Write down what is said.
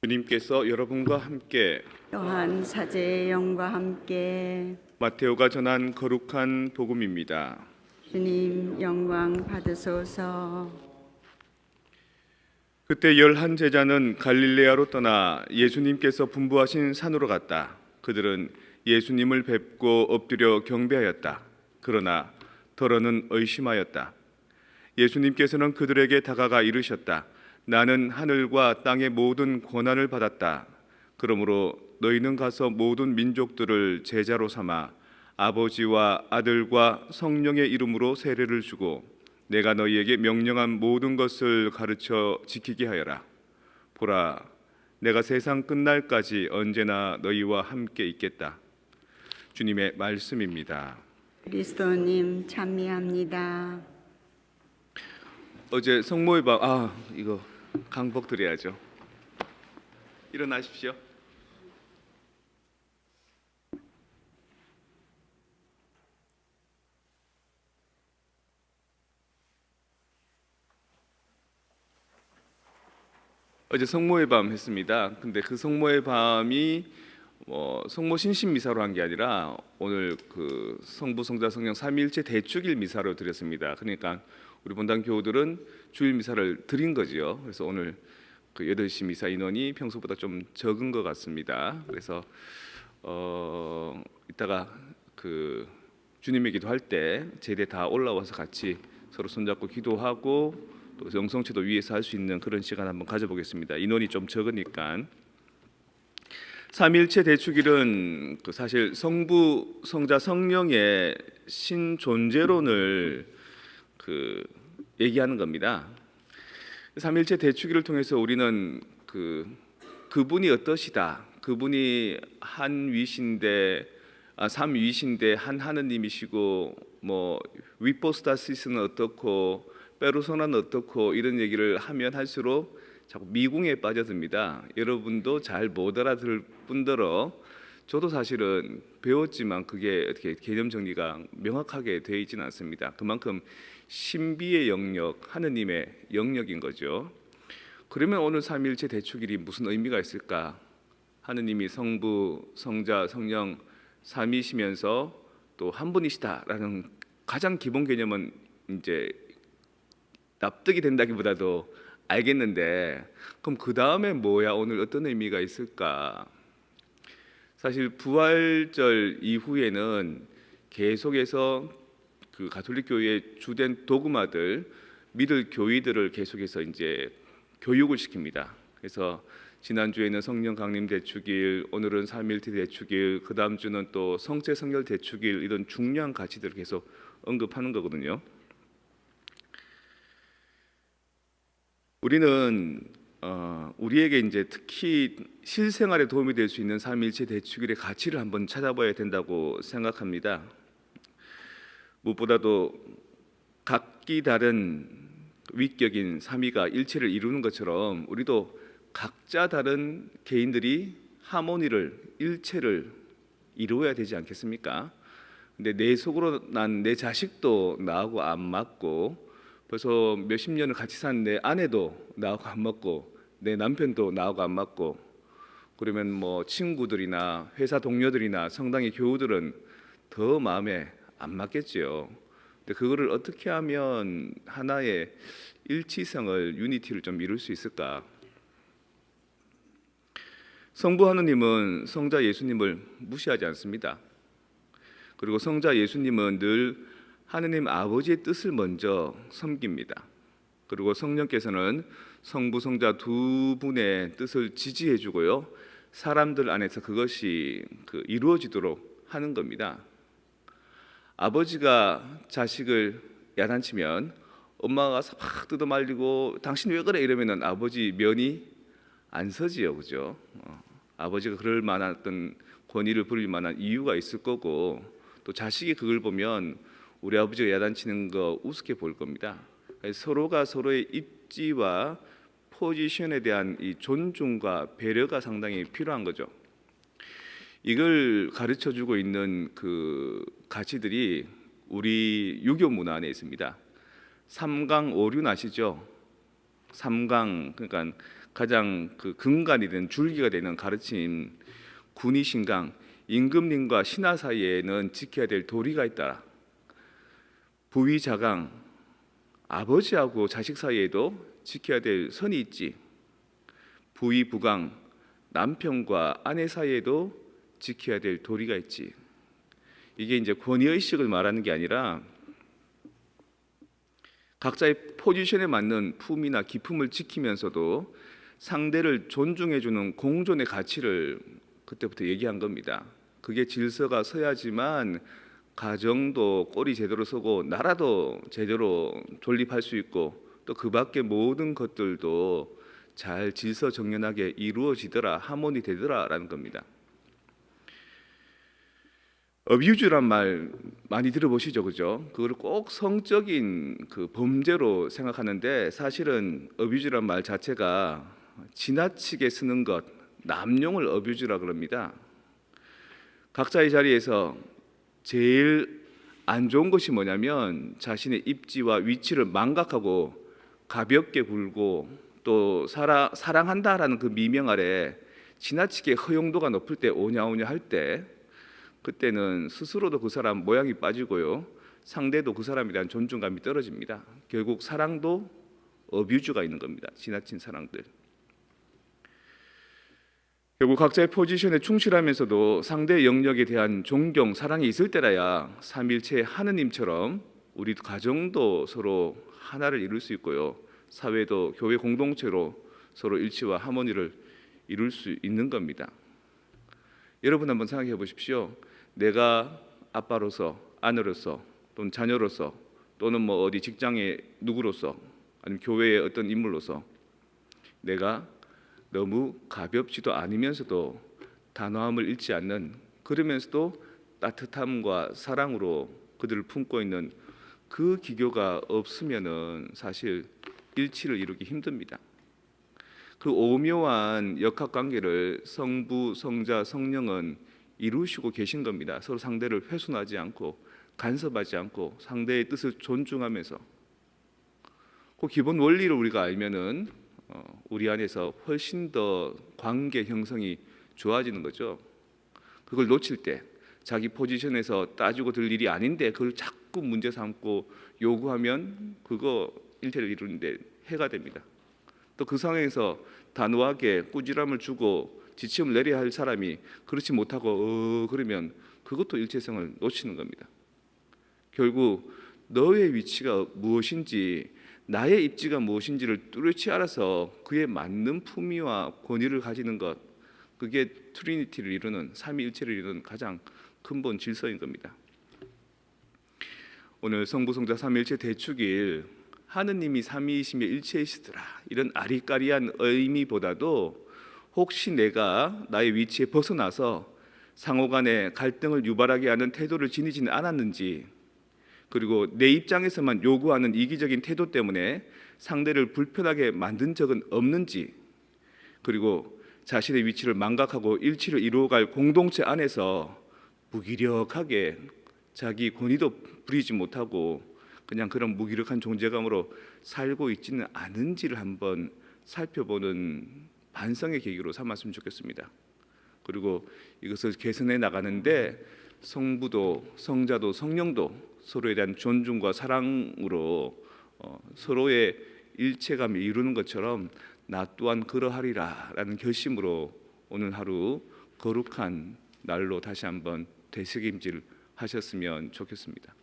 주님께서 여러분과 함께 또한 사제의 영과 함께 마테오가 전한 거룩한 복음입니다. 주님 영광 받으소서. 그때 11 제자는 갈릴레아로 떠나 예수님께서 분부하신 산으로 갔다. 그들은 예수님을 뵙고 엎드려 경배하였다. 그러나 더러는 의심하였다. 예수님께서는 그들에게 다가가 이르셨다. 나는 하늘과 땅의 모든 권한을 받았다. 그러므로 너희는 가서 모든 민족들을 제자로 삼아 아버지와 아들과 성령의 이름으로 세례를 주고 내가 너희에게 명령한 모든 것을 가르쳐 지키게 하여라. 보라, 내가 세상 끝날까지 언제나 너희와 함께 있겠다. 주님의 말씀입니다. 그리스도님 찬미합니다. 어제 성모의 밤, 이거 강복 드려야죠. 일어나십시오. 어제 성모의 밤 했습니다. 근데 그 성모의 밤이 성모 신신 미사로 한 게 아니라 오늘 그 성부 성자 성령 삼위일체 대축일 미사로 드렸습니다. 그러니까 우리 본당 교우들은 주일 미사를 드린 거지요. 그래서 오늘 그 8시 미사 인원이 평소보다 좀 적은 것 같습니다. 그래서 이따가 그 주님의 기도할 때 제대 다 올라와서 같이 서로 손잡고 기도하고 또 영성체도 위에서 할 수 있는 그런 시간 한번 가져보겠습니다. 인원이 좀 적으니까. 삼일체 대축일은 그 사실 성부, 성자, 성령의 신존재론을 그 얘기하는 겁니다. 삼일체 대축일을 통해서 우리는 그분이 어떠시다, 그분이 한 위신데 삼위신데 한 하느님이시고 뭐 위포스타시스는 어떻고 페르소나는 어떻고 이런 얘기를 하면 할수록 자꾸 미궁에 빠져듭니다. 여러분도 잘 못 알아들 뿐더러 저도 사실은 배웠지만 그게 어떻게 개념 정리가 명확하게 되어 있지는 않습니다. 그만큼 신비의 영역, 하느님의 영역인 거죠. 그러면 오늘 삼위일체 대축일이 무슨 의미가 있을까? 하느님이 성부, 성자, 성령 삼위시면서 또 한 분이시다라는 가장 기본 개념은 이제 납득이 된다기보다도 알겠는데, 그럼 그 다음에 뭐야? 오늘 어떤 의미가 있을까? 사실 부활절 이후에는 계속해서 그 가톨릭 교회의 주된 도그마들, 믿을 교의들을 계속해서 이제 교육을 시킵니다. 그래서 지난주에는 성령 강림 대축일, 오늘은 삼일체 대축일, 그 다음 주는 또 성체 성결 대축일, 이런 중요한 가치들을 계속 언급하는 거거든요. 우리는 우리에게 이제 특히 실생활에 도움이 될 수 있는 삼일체 대축일의 가치를 한번 찾아봐야 된다고 생각합니다. 무엇보다도 각기 다른 위격인 삼위가 일체를 이루는 것처럼 우리도 각자 다른 개인들이 하모니를, 일체를 이루어야 되지 않겠습니까? 근데 내 속으로 난 내 자식도 나하고 안 맞고, 벌써 몇십 년을 같이 산 내 아내도 나하고 안 맞고, 내 남편도 나하고 안 맞고, 그러면 뭐 친구들이나 회사 동료들이나 성당의 교우들은 더 마음에 안 맞겠지요. 근데 그거를 어떻게 하면 하나의 일치성을, 유니티를 좀 이룰 수 있을까? 성부 하느님은 성자 예수님을 무시하지 않습니다. 그리고 성자 예수님은 늘 하느님 아버지의 뜻을 먼저 섬깁니다. 그리고 성령께서는 성부 성자 두 분의 뜻을 지지해 주고요, 사람들 안에서 그것이 이루어지도록 하는 겁니다. 아버지가 자식을 야단치면 엄마가 막 뜯어말리고 당신 왜 그래 이러면은 아버지 면이 안 서지요, 그죠? 아버지가 그럴 만한 어떤 권위를 부릴 만한 이유가 있을 거고, 또 자식이 그걸 보면 우리 아버지가 야단치는 거 우습게 볼 겁니다. 서로가 서로의 입지와 포지션에 대한 이 존중과 배려가 상당히 필요한 거죠. 이걸 가르쳐주고 있는 그 가치들이 우리 유교 문화 안에 있습니다. 삼강 오륜 아시죠? 삼강, 그러니까 가장 그 근간이 되는 줄기가 되는 가르침 군의신강 임금님과 신하 사이에는 지켜야 될 도리가 있다. 부위자강 아버지하고 자식 사이에도 지켜야 될 선이 있지. 부위부강 남편과 아내 사이에도 지켜야 될 도리가 있지. 이게 이제 권위의식을 말하는 게 아니라 각자의 포지션에 맞는 품이나 기품을 지키면서도 상대를 존중해주는 공존의 가치를 그때부터 얘기한 겁니다. 그게 질서가 서야지만 가정도 꼴이 제대로 서고 나라도 제대로 존립할 수 있고 또 그 밖의 모든 것들도 잘 질서정연하게 이루어지더라, 하모니 되더라라는 겁니다. 어뷰즈란 말 많이 들어보시죠, 그죠? 그걸 꼭 성적인 그 범죄로 생각하는데 사실은 어뷰즈란 말 자체가 지나치게 쓰는 것, 남용을 어뷰즈라 그럽니다. 각자의 자리에서 제일 안 좋은 것이 뭐냐면 자신의 입지와 위치를 망각하고 가볍게 굴고 또 사랑한다라는 그 미명 아래 지나치게 허용도가 높을 때 오냐오냐 할 때 그때는 스스로도 그 사람 모양이 빠지고요. 상대도 그 사람에 대한 존중감이 떨어집니다. 결국 사랑도 어뷰즈가 있는 겁니다. 지나친 사랑들. 결국 각자의 포지션에 충실하면서도 상대의 영역에 대한 존경, 사랑이 있을 때라야 삼일체 하느님처럼 우리 가정도 서로 하나를 이룰 수 있고요. 사회도 교회 공동체로 서로 일치와 하모니를 이룰 수 있는 겁니다. 여러분 한번 생각해 보십시오. 내가 아빠로서, 아내로서, 또는 자녀로서, 또는 뭐 어디 직장의 누구로서, 아니면 교회의 어떤 인물로서 내가 너무 가볍지도 않으면서도 단호함을 잃지 않는, 그러면서도 따뜻함과 사랑으로 그들을 품고 있는 그 기교가 없으면은 사실 일치를 이루기 힘듭니다. 그 오묘한 역학관계를 성부, 성자, 성령은 이루시고 계신 겁니다. 서로 상대를 훼손하지 않고 간섭하지 않고 상대의 뜻을 존중하면서 그 기본 원리를 우리가 알면은 우리 안에서 훨씬 더 관계 형성이 좋아지는 거죠. 그걸 놓칠 때 자기 포지션에서 따지고 들 일이 아닌데 그걸 자꾸 문제 삼고 요구하면 그거 일태를 이루는데 해가 됩니다. 또 그 상황에서 단호하게 꾸지람을 주고 지침을 내려야 할 사람이 그렇지 못하고 그러면 그것도 일체성을 놓치는 겁니다. 결국 너의 위치가 무엇인지 나의 입지가 무엇인지를 뚜렷이 알아서 그에 맞는 품위와 권위를 가지는 것, 그게 트리니티를 이루는 삼위일체를 이루는 가장 근본 질서인 겁니다. 오늘 성부 성자 삼위일체 대축일 하느님이 삼위이시며 일체이시더라 이런 아리까리한 의미보다도 혹시 내가 나의 위치에 벗어나서 상호간의 갈등을 유발하게 하는 태도를 지니지는 않았는지, 그리고 내 입장에서만 요구하는 이기적인 태도 때문에 상대를 불편하게 만든 적은 없는지, 그리고 자신의 위치를 망각하고 일치를 이루어갈 공동체 안에서 무기력하게 자기 권위도 부리지 못하고 그냥 그런 무기력한 존재감으로 살고 있지는 않은지를 한번 살펴보는 반성의 계기로 삼았으면 좋겠습니다. 그리고 이것을 개선해 나가는데 성부도 성자도 성령도 서로에 대한 존중과 사랑으로 서로의 일체감을 이루는 것처럼 나 또한 그러하리라라는 결심으로 오늘 하루 거룩한 날로 다시 한번 되새김질 하셨으면 좋겠습니다.